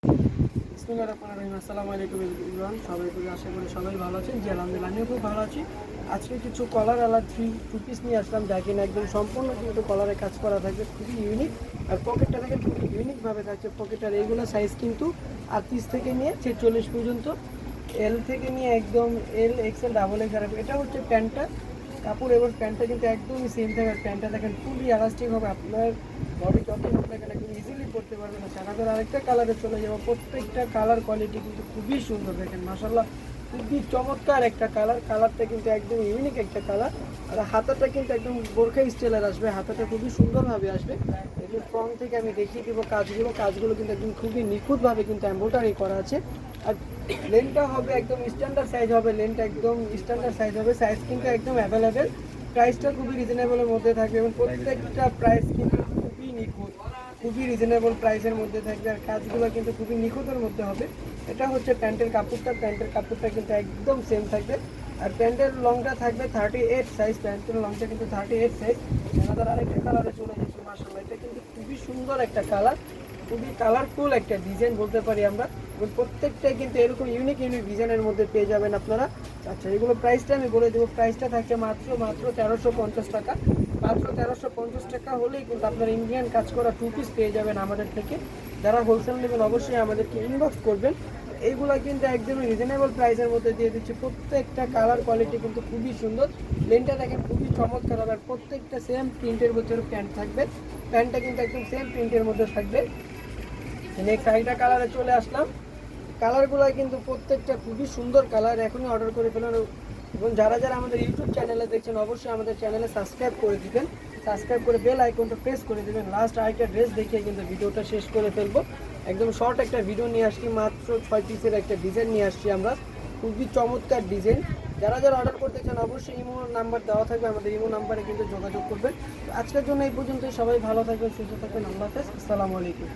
বিসমিল্লাহির রহমানির রহিম। আসসালামু আলাইকুম এভরিওয়ান, সবাই আশা করি সবাই ভালো আছেন। জি আলহামদুলিল্লাহ, আমিও খুব ভালো আছি। আজকে কিছু কলার আলাদা টু পিস নিয়ে আসলাম, যা কিনা একদম সম্পূর্ণ কিন্তু কলারে কাজ করা থাকবে, খুবই ইউনিক। আর পকেটটা দেখেন খুবই ইউনিকভাবে থাকছে পকেটটার। এইগুলো সাইজ কিন্তু 38 থেকে নিয়ে 46 পর্যন্ত, এল থেকে নিয়ে একদম এল এক্সেল ডাবল এক্স। আর এটা হচ্ছে প্যান্টটা কাপড়, এবং প্যান্টটা কিন্তু একদমই সেম থাকবে। প্যান্টটা দেখেন ফুলি এলাস্টিক হবে, আপনার বডি যত হোক না কেন একদম ইজিলি পরতে পারবেন। না সারাদের আরেকটা কালারে চলে যাবো। প্রত্যেকটা কালার কোয়ালিটি কিন্তু খুবই সুন্দর, দেখেন মাশাআল্লাহ খুবই চমৎকার একটা কালারটা কিন্তু একদম ইউনিক একটা কালার। আর হাতাটা কিন্তু একদম বোরখা স্টাইলের আসবে, হাতাটা খুবই সুন্দরভাবে আসবে। একদম ফ্রন্ট থেকে আমি দেখিয়ে দেবো কাজগুলো কিন্তু একদম খুবই নিখুঁতভাবে কিন্তু এমব্রয়ডারি করা আছে। আর লেনটা হবে একদম স্ট্যান্ডার্ড সাইজ হবে, লেনটা একদম স্ট্যান্ডার্ড সাইজ হবে। সাইজ কিন্তু একদম অ্যাভেলেবেল, প্রাইসটা খুবই রিজনেবলের মধ্যে থাকবে, এবং প্রত্যেকটা প্রাইস কিন্তু খুবই নিখুঁত, খুবই রিজনেবল প্রাইসের মধ্যে থাকবে। আর কাজগুলো কিন্তু খুবই নিখুঁতের মধ্যে হবে। এটা হচ্ছে প্যান্টের কাপড়টা কিন্তু একদম সেম থাকবে। আর প্যান্টের লংটা থাকবে 38 সাইজ, প্যান্টের লংটা কিন্তু 38 সাইজ। আমাদের আরেকটা কালারে চলে যাচ্ছে মাশাআল্লাহ, এটা কিন্তু খুবই সুন্দর একটা কালার, খুবই কালারফুল একটা ডিজাইন বলতে পারি আমরা। এবং প্রত্যেকটাই কিন্তু এরকম ইউনিক ডিজাইনের মধ্যে পেয়ে যাবেন আপনারা। আচ্ছা, এগুলো প্রাইসটা আমি বলে দেবো। প্রাইসটা থাকছে মাত্র 1350 টাকা। মাত্র 1350 টাকা হলেই কিন্তু আপনার ইন্ডিয়ান কাজ করা টু পিস পেয়ে যাবেন আমাদের থেকে। যারা হোলসেল নেবেন অবশ্যই আমাদেরকে ইনবক্স করবেন। এইগুলো কিন্তু একদমই রিজনেবল প্রাইসের মধ্যে দিয়ে দিচ্ছি। প্রত্যেকটা কালার কোয়ালিটি কিন্তু খুবই সুন্দর। লেনটা দেখেন খুবই চমৎকার হবে। আর প্রত্যেকটা সেম প্রিন্টের ভিতরে প্যান্ট থাকবে, প্যান্টটা কিন্তু একদম সেম প্রিন্টের মধ্যে থাকবে। নেক্সট আরেকটা কালারে চলে আসলাম। কালারগুলো কিন্তু প্রত্যেকটা খুবই সুন্দর কালার, এখনই অর্ডার করে ফেলুন। এবং যারা যারা আমাদের ইউটিউব চ্যানেলে দেখছেন অবশ্যই আমাদের চ্যানেলে সাবস্ক্রাইব করে দিবেন, সাবস্ক্রাইব করে বেল আইকনটা প্রেস করে দেবেন। লাস্ট আরেকটা ড্রেস দেখিয়ে কিন্তু ভিডিওটা শেষ করে ফেলবো। একদম শর্ট একটা ভিডিও নিয়ে আসছি, মাত্র 6 পিসের একটা ডিজাইন নিয়ে আসছি আমরা, খুবই চমৎকার ডিজাইন। যারা যারা অর্ডার করতে চান অবশ্যই ইমো নাম্বার দেওয়া থাকবে, আমাদের ইমো নাম্বারে কিন্তু যোগাযোগ করবেন। আজকের জন্য এই পর্যন্ত, সবাই ভালো থাকবেন, সুস্থ থাকবেন। আল্লাহ হাফেজ, আসসালামু আলাইকুম।